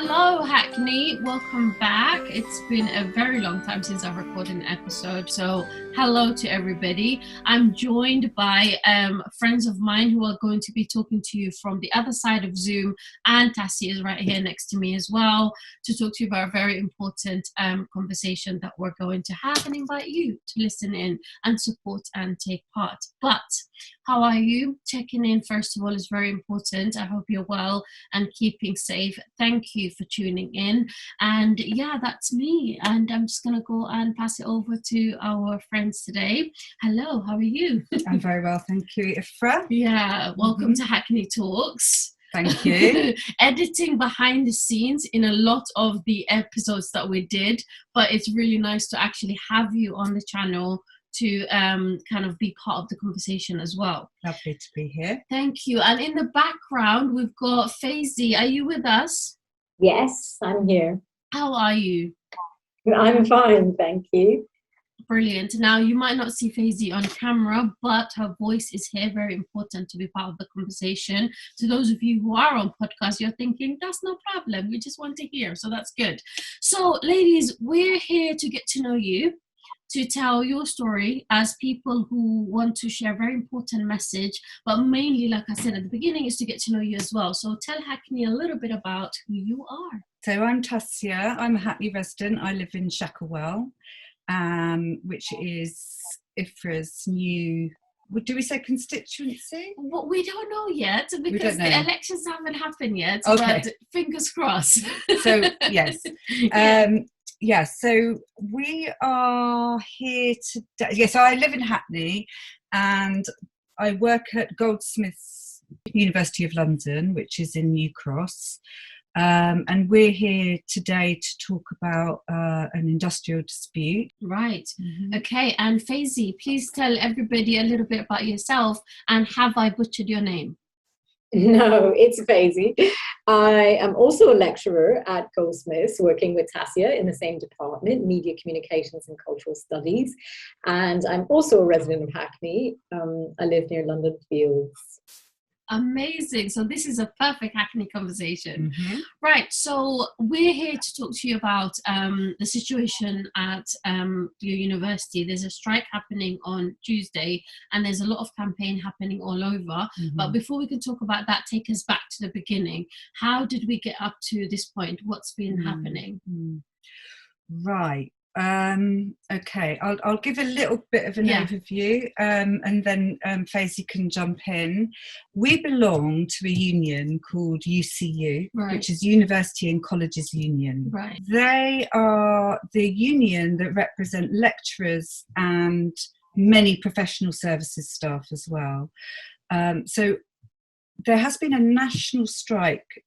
Hello, Hackney. Welcome back. It's been a very long time since I've recorded an episode. So hello to everybody. I'm joined by friends of mine who are going to be talking to you from the other side of Zoom. And Tassia is right here next to me as well to talk to you about a very important conversation that we're going to have and invite you to listen in and support and take part. But how are you? Checking in, first of all, is very important. I hope you're well and keeping safe. Thank you for tuning in. And yeah, that's me. And I'm just going to go and pass it over to our friends today. Hello, how are you? I'm very well, thank you, Ifra. Yeah, welcome to Hackney Talks. Thank you. Editing behind the scenes in a lot of the episodes that we did, but it's really nice to actually have you on the channel to kind of be part of the conversation as well. Lovely to be here. Thank you. And in the background, we've got Feyzi. Are you with us? Yes, I'm here. How are you? I'm fine, thank you. Brilliant. Now, you might not see Feyzi on camera, but her voice is here, very important to be part of the conversation. To those of you who are on podcast, you're thinking, that's no problem. We just want to hear, so that's good. So, ladies, we're here to get to know you, to tell your story as people who want to share a very important message, but mainly, like I said at the beginning, is to get to know you as well. So tell Hackney a little bit about who you are. So I'm Tassia. I'm a Hackney resident. I live in Shacklewell, which is Ifra's new, do we say constituency? Well, we don't know yet because the elections haven't happened yet, okay. But fingers crossed. So, yes. Yeah, so we are here today. Yeah, so I live in Hackney and I work at Goldsmiths University of London, which is in New Cross. And we're here today to talk about an industrial dispute. Right. Mm-hmm. Okay. And Feyzi, please tell everybody a little bit about yourself. And have I butchered your name? No, it's Feyzi. I am also a lecturer at Goldsmiths, working with Tassia in the same department, Media Communications and Cultural Studies. And I'm also a resident of Hackney. I live near London Fields. Amazing. So this is a perfect Hackney conversation. Mm-hmm. Right. So we're here to talk to you about the situation at your university. There's a strike happening on Tuesday and there's a lot of campaign happening all over. Mm-hmm. But before we can talk about that, take us back to the beginning. How did we get up to this point? What's been happening? Right. Okay, I'll give a little bit of an overview and then Feyzi can jump in. We belong to a union called UCU, right, which is University and Colleges Union. Right. They are the union that represent lecturers and many professional services staff as well. So there has been a national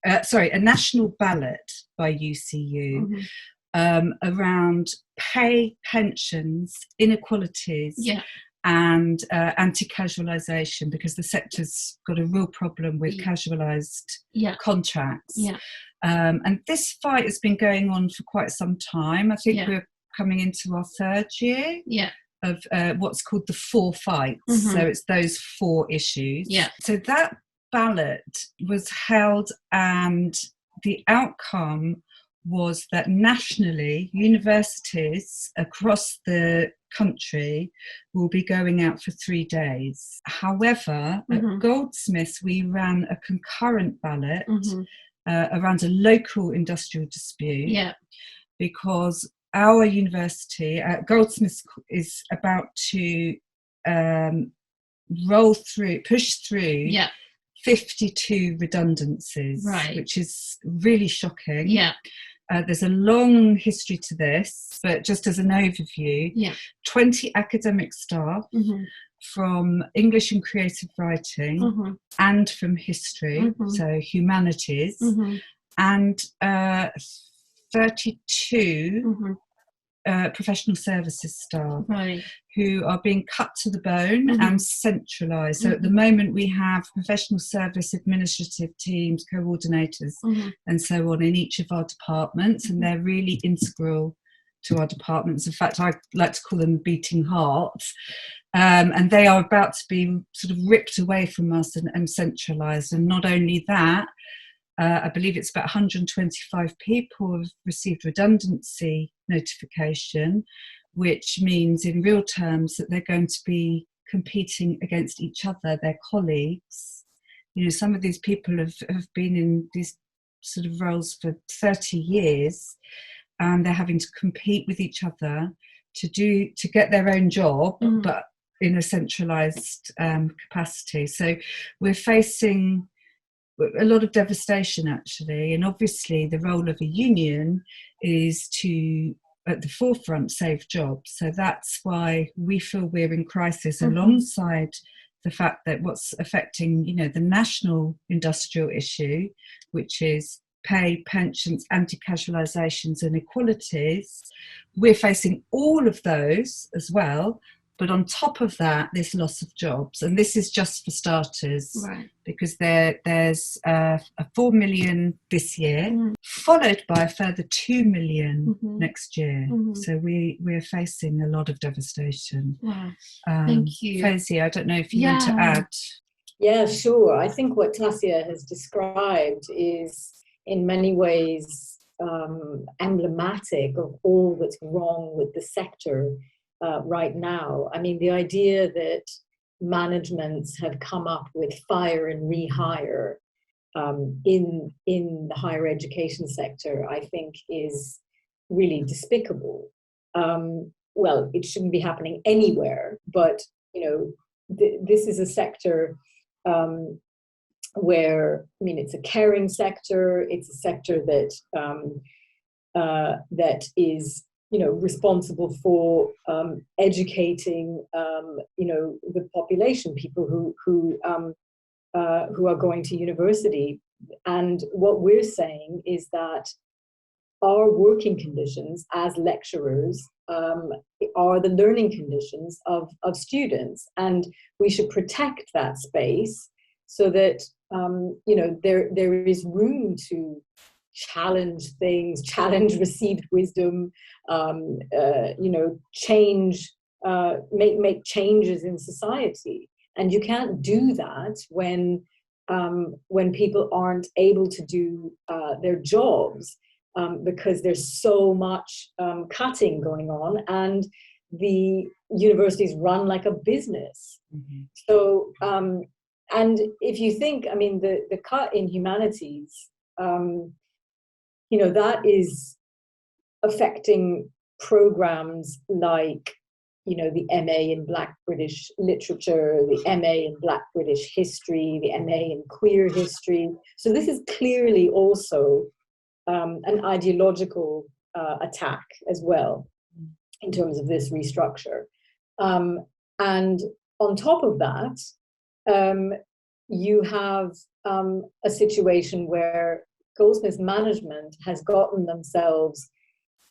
a national ballot by UCU. Mm-hmm. Around pay, pensions, inequalities, and anti-casualisation, because the sector's got a real problem with casualised contracts. And this fight has been going on for quite some time. I think we're coming into our third year of what's called the 4 fights. Mm-hmm. So it's those 4 issues. So that ballot was held and the outcome was that nationally, universities across the country will be going out for 3 days. However, at Goldsmiths, we ran a concurrent ballot around a local industrial dispute because our university, Goldsmiths, is about to push through 52 redundancies, which is really shocking. There's a long history to this, but just as an overview, 20 academic staff from English and creative writing and from history, so humanities, and 32 professional services staff who are being cut to the bone and centralised. So at the moment we have professional service administrative teams, coordinators and so on in each of our departments, and they're really integral to our departments. In fact, I like to call them beating hearts. And they are about to be sort of ripped away from us and centralised. And not only that, I believe it's about 125 people have received redundancy notification, which means in real terms that they're going to be competing against each other, their colleagues. You know, some of these people have been in these sort of roles for 30 years, and they're having to compete with each other to get their own job, but in a centralised capacity. So we're facing a lot of devastation, actually, and obviously the role of a union is to, at the forefront, save jobs. So that's why we feel we're in crisis, alongside the fact that what's affecting, you know, the national industrial issue, which is pay, pensions, anti-casualisations and equalities. We're facing all of those as well, but on top of that, this loss of jobs. And this is just for starters, right, because there's a 4 million this year, followed by a further 2 million next year. So we're facing a lot of devastation. Wow. Thank you. Feyzi, I don't know if you want to add. Yeah, sure. I think what Tassia has described is in many ways emblematic of all that's wrong with the sector right now. I mean, the idea that managements have come up with fire and rehire in the higher education sector, I think is really despicable. Well, it shouldn't be happening anywhere, but, you know, this is a sector where, I mean, it's a caring sector. It's a sector that that is, you know, responsible for educating, you know, the population, people who are going to university. And what we're saying is that our working conditions as lecturers are the learning conditions of students, and we should protect that space so that you know, there is room to challenge things, challenge received wisdom, you know, change, make changes in society. And you can't do that when people aren't able to do their jobs because there's so much cutting going on, and the universities run like a business. So, and if you think, I mean, the cut in humanities, you know, that is affecting programs like, you know, the MA in Black British Literature, the MA in Black British History, the MA in Queer History. So this is clearly also an ideological attack as well in terms of this restructure. And on top of that, you have a situation where Goldsmiths management has gotten themselves,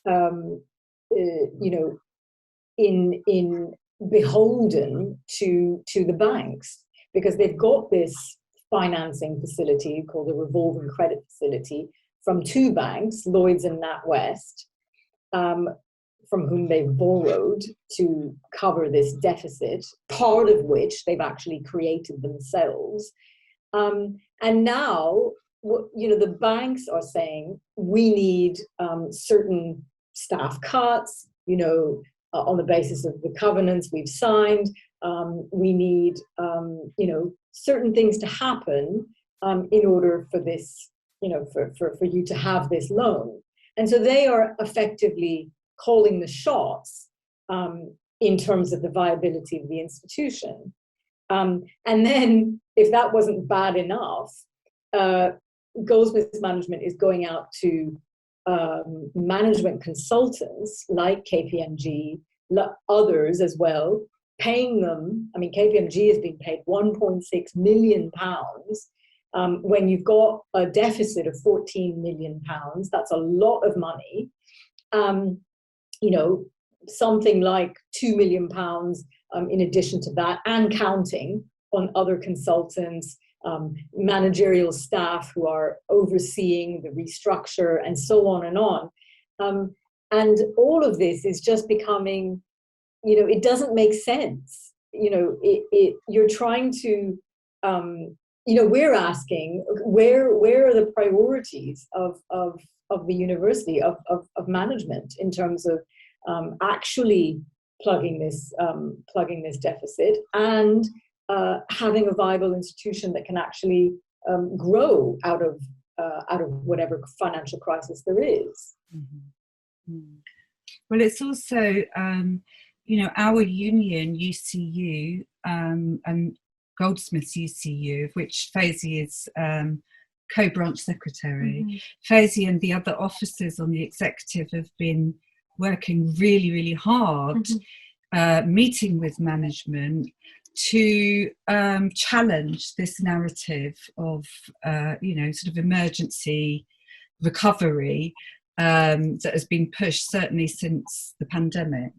you know, in beholden to the banks, because they've got this financing facility called a revolving credit facility from two banks, Lloyds and NatWest, from whom they've borrowed to cover this deficit, part of which they've actually created themselves. And now, you know, the banks are saying we need certain staff cuts, you know, on the basis of the covenants we've signed. We need, you know, certain things to happen in order for this, you know, for you to have this loan. And so they are effectively calling the shots in terms of the viability of the institution. And then, if that wasn't bad enough, Goldsmiths management is going out to management consultants like KPMG, others as well, paying them. I mean, KPMG has been paid £1.6 million. When you've got a deficit of £14 million, that's a lot of money. You know, something like £2 million in addition to that, and counting on other consultants, managerial staff who are overseeing the restructure, and so on and on. And all of this is just becoming, you know, it doesn't make sense. You know, you're trying to we're asking where are the priorities of the university, of management, in terms of actually plugging this deficit and having a viable institution that can actually grow out of whatever financial crisis there is. Mm-hmm. Well, it's also our union, UCU, and Goldsmiths UCU, of which Feyzi is co-branch secretary. Mm-hmm. Feyzi and the other officers on the executive have been working really, really hard, meeting with management to challenge this narrative of, sort of emergency recovery that has been pushed certainly since the pandemic.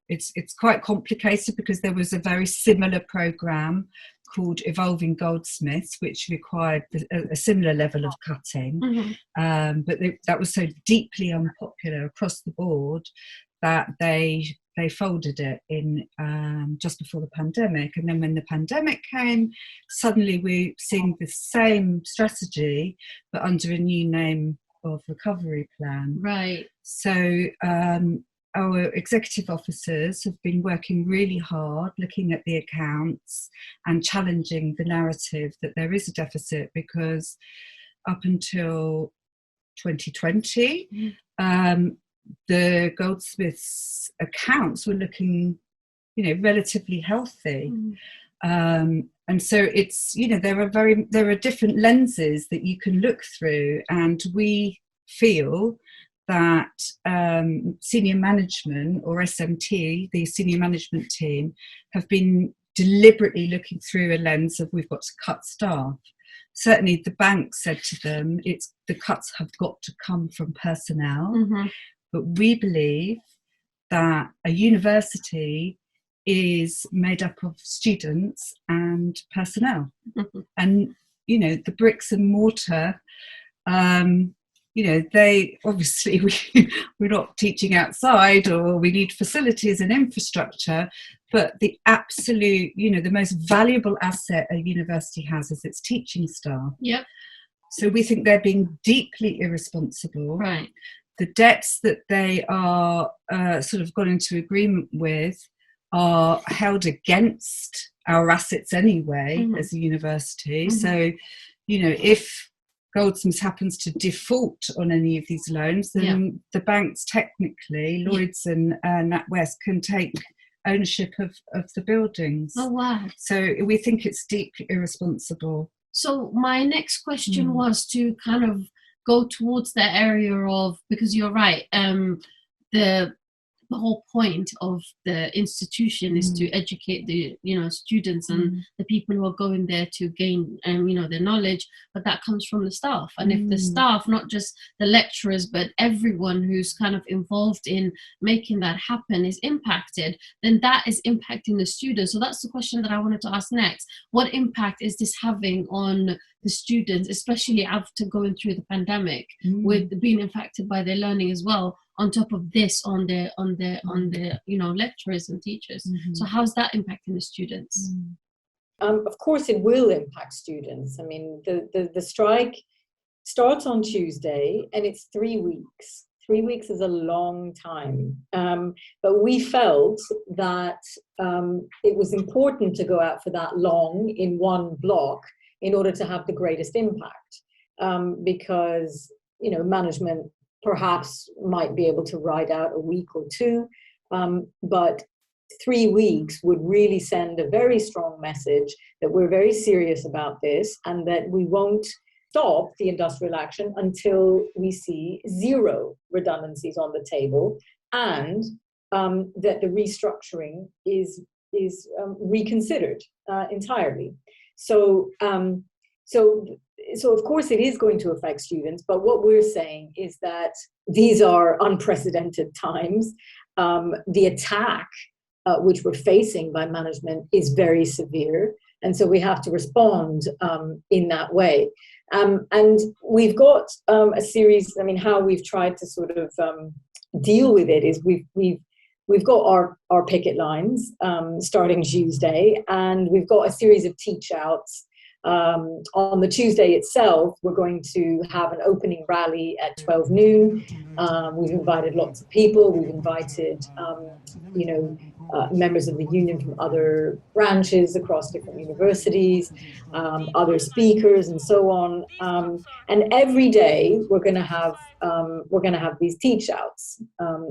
It's quite complicated because there was a very similar programme called Evolving Goldsmiths, which required a similar level of cutting, but that was so deeply unpopular across the board that they folded it in just before the pandemic. And then when the pandemic came, suddenly we're seeing the same strategy but under a new name of recovery plan. Right. So our executive officers have been working really hard, looking at the accounts and challenging the narrative that there is a deficit, because up until 2020, the Goldsmiths accounts were looking, relatively healthy. And so it's, there are different lenses that you can look through, and we feel that senior management, or SMT, the senior management team, have been deliberately looking through a lens of we've got to cut staff. Certainly the bank said to them, the cuts have got to come from personnel. But we believe that a university is made up of students and personnel. And, the bricks and mortar, they obviously, we're not teaching outside, or we need facilities and infrastructure, but the absolute, the most valuable asset a university has is its teaching staff. Yep. So we think they're being deeply irresponsible. Right. The debts that they are sort of got into agreement with are held against our assets anyway, as a university. So, if Goldsmiths happens to default on any of these loans, then the banks technically, Lloyds and NatWest, can take ownership of the buildings. Oh, wow. So we think it's deeply irresponsible. So my next question was to kind of go towards that area of, because you're right, the whole point of the institution is to educate the students and the people who are going there to gain their knowledge, but that comes from the staff. And if the staff, not just the lecturers but everyone who's kind of involved in making that happen, is impacted, then that is impacting the students. So that's the question that I wanted to ask next. What impact is this having on the students, especially after going through the pandemic, with being impacted by their learning as well, on top of this, on the lecturers and teachers? So how's that impacting the students? Of course it will impact students. I mean, the strike starts on Tuesday and it's 3 weeks. 3 weeks is a long time, but we felt that it was important to go out for that long in one block in order to have the greatest impact, because management perhaps might be able to ride out a week or two, but 3 weeks would really send a very strong message that we're very serious about this, and that we won't stop the industrial action until we see 0 redundancies on the table, and that the restructuring is reconsidered entirely. So of course it is going to affect students, but what we're saying is that these are unprecedented times. The attack which we're facing by management is very severe, and so we have to respond in that way. And we've got a series. I mean, how we've tried to sort of deal with it is we've got our picket lines starting Tuesday, and we've got a series of teach outs On the Tuesday itself, we're going to have an opening rally at 12 noon. We've invited lots of people. We've invited, members of the union from other branches across different universities, other speakers, and so on. And every day we're going to have these teach outs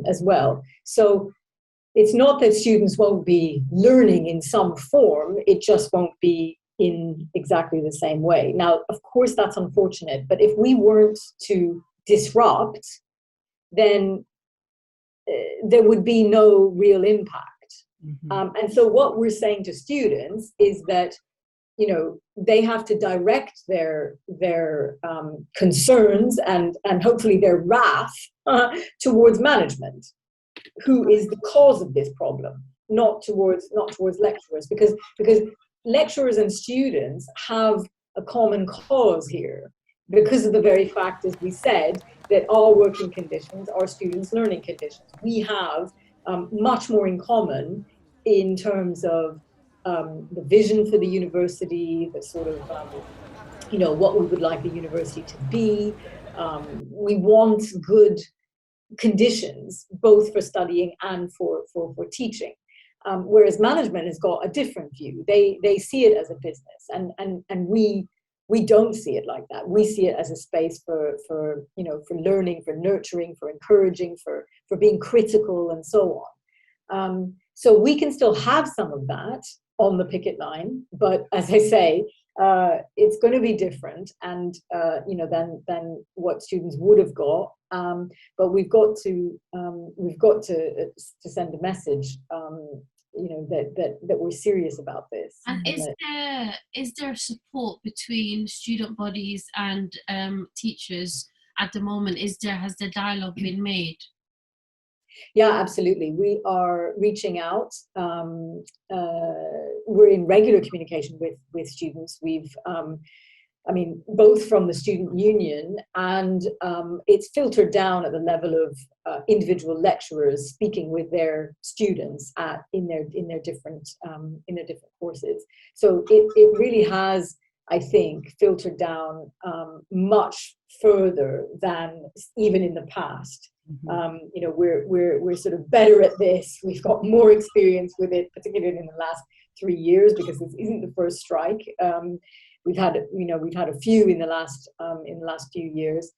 as well. So it's not that students won't be learning in some form; it just won't be in exactly the same way. Now, of course, that's unfortunate. But if we weren't to disrupt, then there would be no real impact. Mm-hmm. And so what we're saying to students is that, they have to direct their concerns and hopefully their wrath towards management, who is the cause of this problem, not towards lecturers, because lecturers and students have a common cause here because of the very fact, as we said, that our working conditions are students' learning conditions. We have much more in common in terms of the vision for the university, the sort of, what we would like the university to be. We want good conditions, both for studying and for teaching. Whereas management has got a different view. They see it as a business, and we don't see it like that. We see it as a space for learning, for nurturing, for encouraging, for being critical, and so on. So we can still have some of that on the picket line, but as I say, it's going to be different, and than what students would have got. But we've got to send a message. That we're serious about this. And is there support between student bodies and teachers at the moment? Has the dialogue been made? Yeah, absolutely. We are reaching out. We're in regular communication with students. We've both from the student union, and it's filtered down at the level of individual lecturers speaking with their students in their different courses. So it really has, I think, filtered down much further than even in the past. Mm-hmm. We're sort of better at this. We've got more experience with it, particularly in the last 3 years, because this isn't the first strike. We've had a few in the last few years,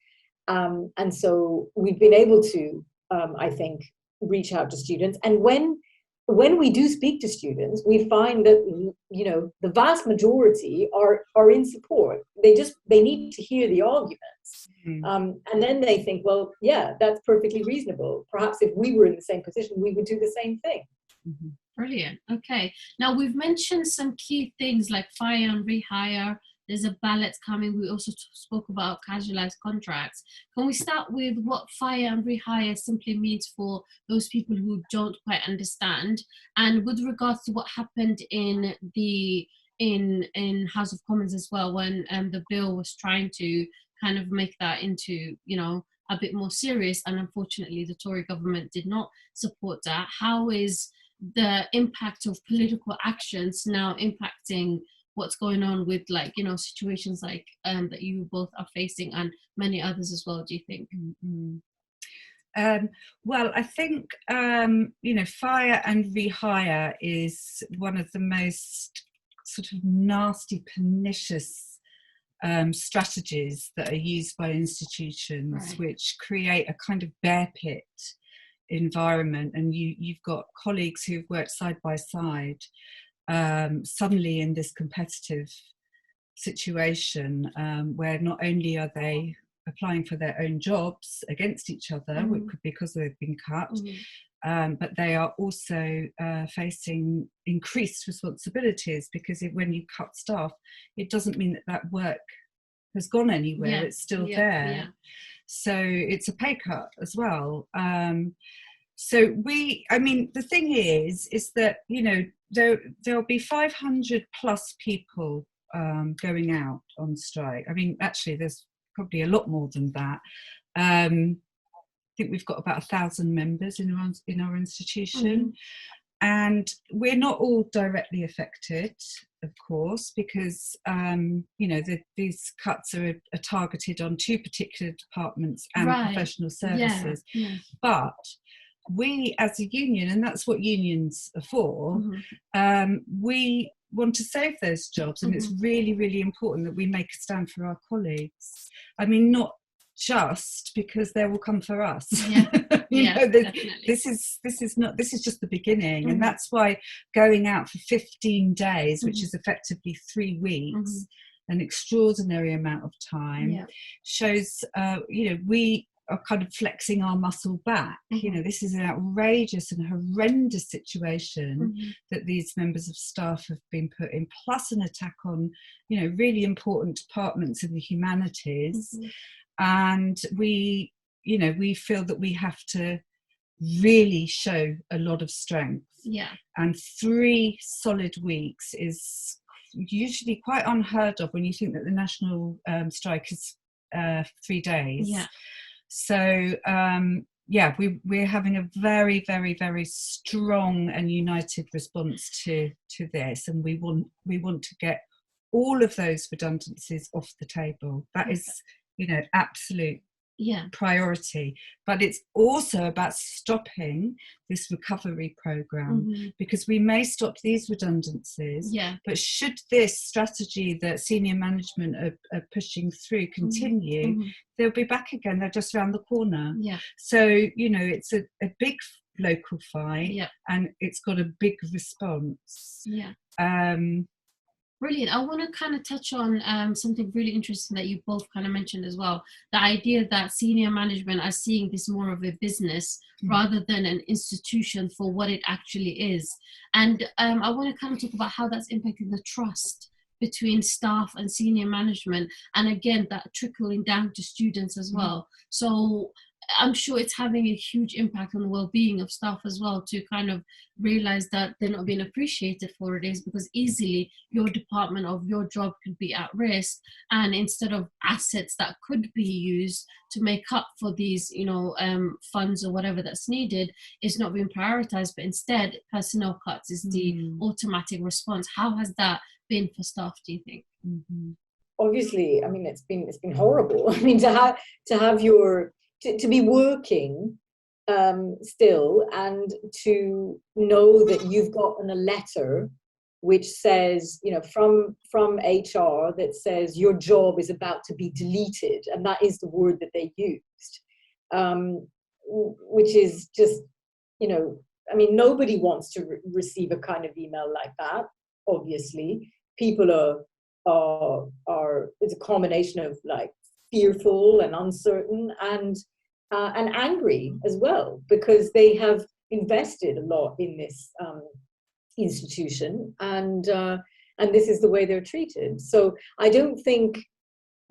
and so we've been able to, I think, reach out to students. And when we do speak to students, we find that the vast majority are in support. They need to hear the arguments, and then they think, well, yeah, that's perfectly reasonable. Perhaps if we were in the same position, we would do the same thing. Mm-hmm. Brilliant. Okay. Now we've mentioned some key things like fire and rehire. There's a ballot coming. We also spoke about casualized contracts. Can we start with what fire and rehire simply means for those people who don't quite understand? And with regards to what happened in House of Commons as well, when the bill was trying to kind of make that into, a bit more serious, and unfortunately the Tory government did not support that. How is the impact of political actions now impacting what's going on with situations like that you both are facing and many others as well, do you think? Mm-hmm. Well, I think fire and rehire is one of the most sort of nasty, pernicious strategies that are used by institutions, right, which create a kind of bear pit environment, and you've got colleagues who've worked side by side suddenly in this competitive situation where not only are they applying for their own jobs against each other because they've been cut, but they are also facing increased responsibilities, because when you cut staff, it doesn't mean that work has gone anywhere. It's still there. So it's a pay cut as well. So the thing is that, there'll be 500 plus people going out on strike. Actually, there's probably a lot more than that. I think we've got about 1,000 members in our institution, and we're not all directly affected. of course, because these cuts are targeted on two particular departments and professional services. Yeah. But we as a union, and that's what unions are for, we want to save those jobs, and it's really, really important that we make a stand for our colleagues. I mean, not just because they will come for us. This is just the beginning, and that's why going out for 15 days, which is effectively 3 weeks, an extraordinary amount of time, shows we are kind of flexing our muscle back. This is an outrageous and horrendous situation that these members of staff have been put in, plus an attack on really important departments in the humanities. And we feel that we have to really show a lot of strength. And 3 solid weeks is usually quite unheard of when you think that the national strike is 3 days. So we're having a very, very, very strong and united response to this, and we want to get all of those redundancies off the table. That is absolute priority. But it's also about stopping this recovery program, because we may stop these redundancies, but should this strategy that senior management are pushing through continue, they'll be back again. They're just around the corner. So it's a big local fight, and it's got a big response. Brilliant. I want to kind of touch on something really interesting that you both kind of mentioned as well. The idea that senior management are seeing this more of a business rather than an institution for what it actually is. And I want to kind of talk about how that's impacting the trust between staff and senior management. And again, that trickling down to students as well. So I'm sure it's having a huge impact on the well-being of staff as well, to kind of realize that they're not being appreciated for what it is, because easily your department of your job could be at risk, and instead of assets that could be used to make up for these funds or whatever that's needed, it's not being prioritized, but instead personnel cuts is the automatic response. How has that been for staff, do you think? Obviously, I mean, it's been horrible. I mean, to be working still, and to know that you've gotten a letter which says, from HR, that says your job is about to be deleted, and that is the word that they used, which is just, I mean, nobody wants to receive a kind of email like that. Obviously, people are it's a combination of like fearful and uncertain and angry as well, because they have invested a lot in this institution, and this is the way they're treated. So I don't think,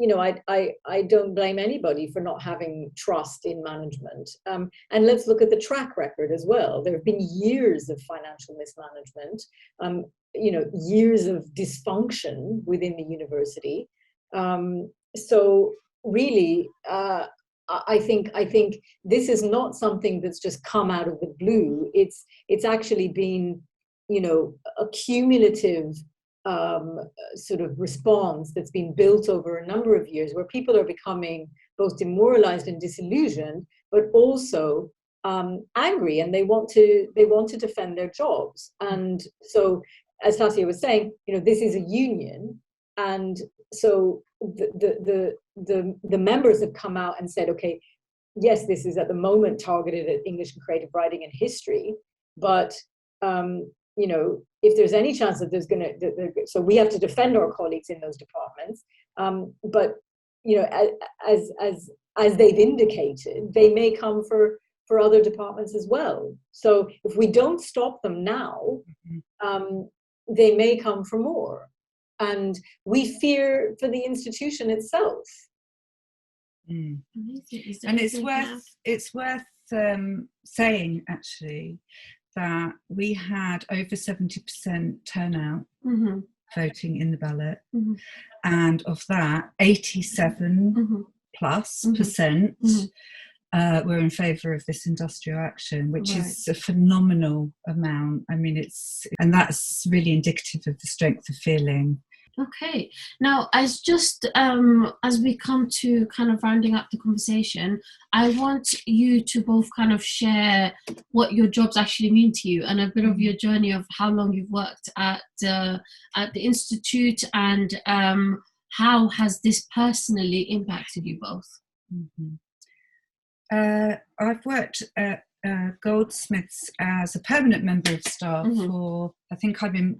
I don't blame anybody for not having trust in management. And let's look at the track record as well. There have been years of financial mismanagement, years of dysfunction within the university. So really, I think this is not something that's just come out of the blue. It's actually been, a cumulative sort of response that's been built over a number of years, where people are becoming both demoralized and disillusioned, but also angry, and they want to defend their jobs. And so, as Tassia was saying, this is a union, and so the members have come out and said, okay, yes, this is at the moment targeted at English and creative writing and history, but if there's any chance that there's so we have to defend our colleagues in those departments, but as they've indicated, they may come for other departments as well. So if we don't stop them now, they may come for more. And we fear for the institution itself. And it's worth saying, actually, that we had over 70% turnout voting in the ballot, and of that 87 plus percent were in favour of this industrial action, which is a phenomenal amount. I mean, and that's really indicative of the strength of feeling. Okay. Now, as we come to kind of rounding up the conversation, I want you to both kind of share what your jobs actually mean to you and a bit of your journey of how long you've worked at the institute, and how has this personally impacted you both? I've worked at Goldsmiths as a permanent member of staff for, I think I'm in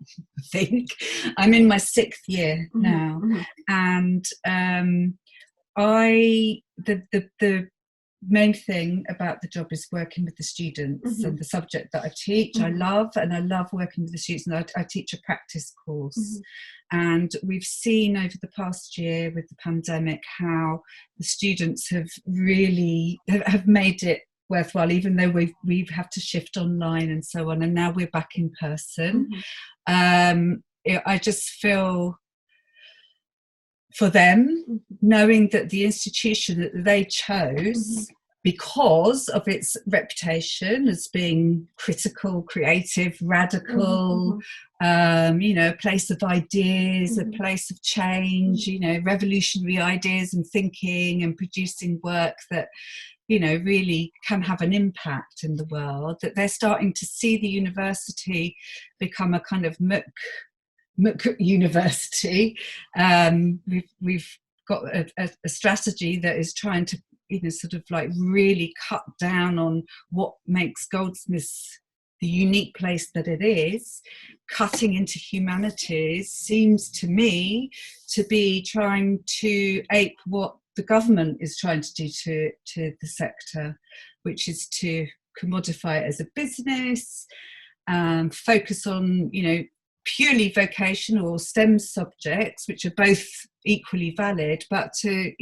my 6th year now, and the main thing about the job is working with the students and the subject that I teach. I love working with the students, and I teach a practice course. And we've seen over the past year with the pandemic how the students have really have made it worthwhile, even though we've had to shift online and so on, and now we're back in person. I just feel for them, knowing that the institution that they chose because of its reputation as being critical, creative, radical, a place of ideas, a place of change, revolutionary ideas and thinking and producing work that really can have an impact in the world, that they're starting to see the university become a kind of MOOC university. We've got a strategy that is trying to sort of like really cut down on what makes Goldsmiths the unique place that it is. Cutting into humanities seems to me to be trying to ape what the government is trying to do to the sector, which is to commodify it as a business, focus on purely vocational or STEM subjects, which are both equally valid, but to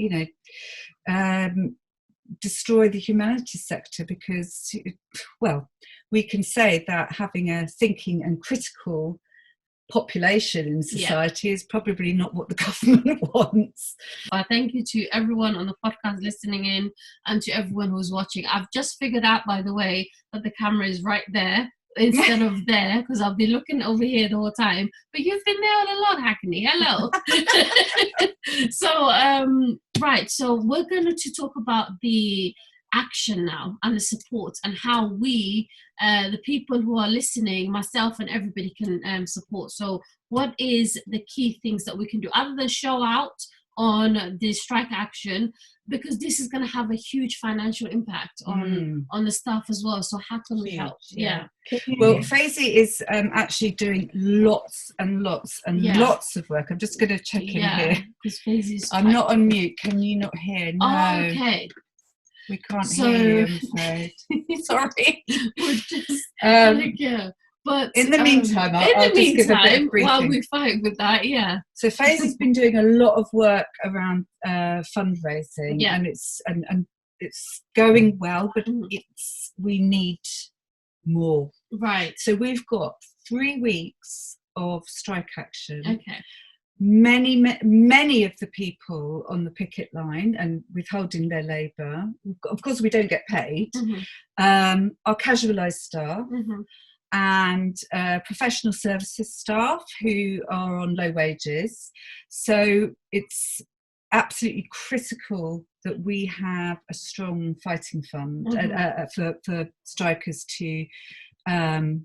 destroy the humanities sector, because we can say that having a thinking and critical population in society is probably not what the government wants. Thank you to everyone on the podcast listening in, and to everyone who's watching. I've just figured out, by the way, that the camera is right there instead of there, because I've been looking over here the whole time, but you've been there all along, Hackney. Hello. So we're going to talk about the action now and the support, and how we, the people who are listening, myself and everybody, can support. So what is the key things that we can do other than show out on the strike action, because this is going to have a huge financial impact on the staff as well. So how can we help? Well, Feyzi is actually doing lots and lots and lots of work. I'm just going to check in here. I'm not on mute. Can you not hear? No. Oh, okay. We can't hear you, I'm afraid. Sorry. We're just But in the meantime, I'll just give a bit of briefing. While we fight with that, So Feyzi's been doing a lot of work around fundraising, and it's going well, but we need more. Right. So we've got 3 weeks of strike action. Okay. Many of the people on the picket line and withholding their labour, of course we don't get paid, are casualised staff. And professional services staff who are on low wages. So it's absolutely critical that we have a strong fighting fund for strikers to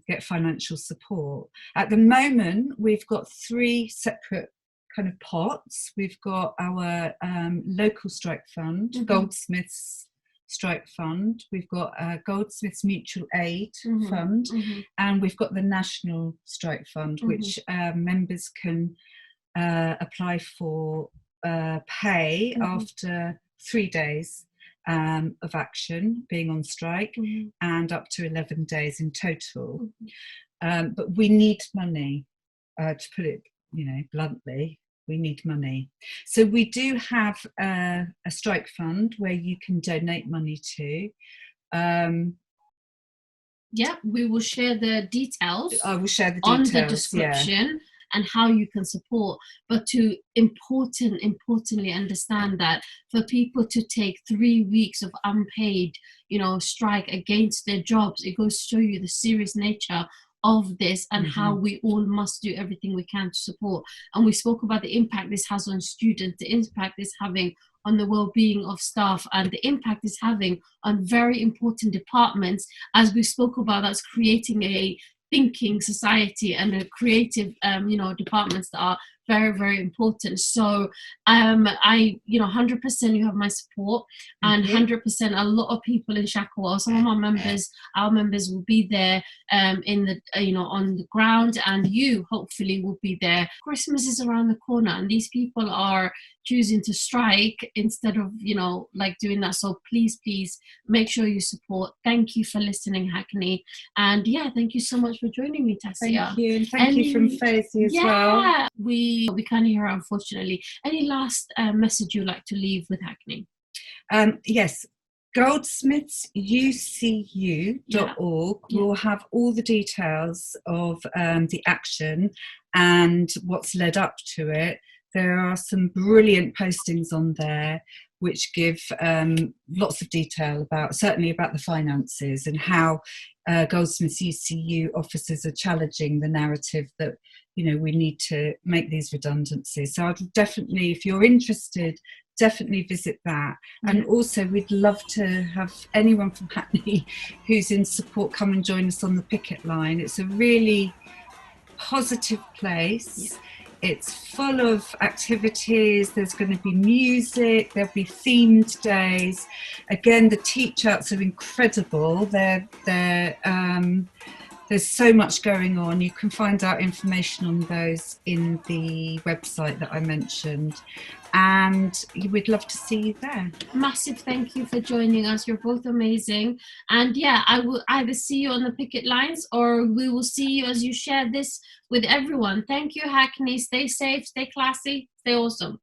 get financial support. At the moment, we've got 3 separate kind of pots. We've got our local strike fund, Goldsmiths Strike Fund, we've got a Goldsmiths Mutual Aid Fund, and we've got the National Strike Fund, which members can apply for pay after 3 days of action being on strike, and up to 11 days in total. But we need money, to put it bluntly. We need money. So we do have a strike fund where you can donate money to. We will share the details. I will share the on details the description. and how you can support, but to importantly understand that for people to take 3 weeks of unpaid, strike against their jobs, it goes to show you the serious nature of this and how we all must do everything we can to support. And we spoke about the impact this has on students, the impact it's having on the well-being of staff, and the impact it's having on very important departments, as we spoke about, that's creating a thinking society and a creative departments that are very, very important. So I 100% you have my support, and 100% a lot of people in Shacklewell, some of our members will be there in the on the ground, and you hopefully will be there. Christmas is around the corner, and these people are choosing to strike instead of doing that. So please make sure you support. Thank you for listening, Hackney, and thank you so much for joining me, Tassia. Thank you, and thank you from Feyzi as well. We can't hear her, unfortunately. Any last message you'd like to leave with Hackney? Yes, goldsmithsucu.org will have all the details of the action and what's led up to it. There are some brilliant postings on there which give lots of detail about the finances and how Goldsmiths UCU officers are challenging the narrative that we need to make these redundancies. So I'd definitely, if you're interested, definitely visit that. And also we'd love to have anyone from Hackney who's in support come and join us on the picket line. It's a really positive place. It's full of activities. There's going to be music. There'll be themed days. Again, the teach outs are incredible. There's so much going on. You can find out information on those in the website that I mentioned. And we'd love to see you there. Massive thank you for joining us. You're both amazing. And I will either see you on the picket lines, or we will see you as you share this with everyone. Thank you, Hackney. Stay safe, stay classy, stay awesome.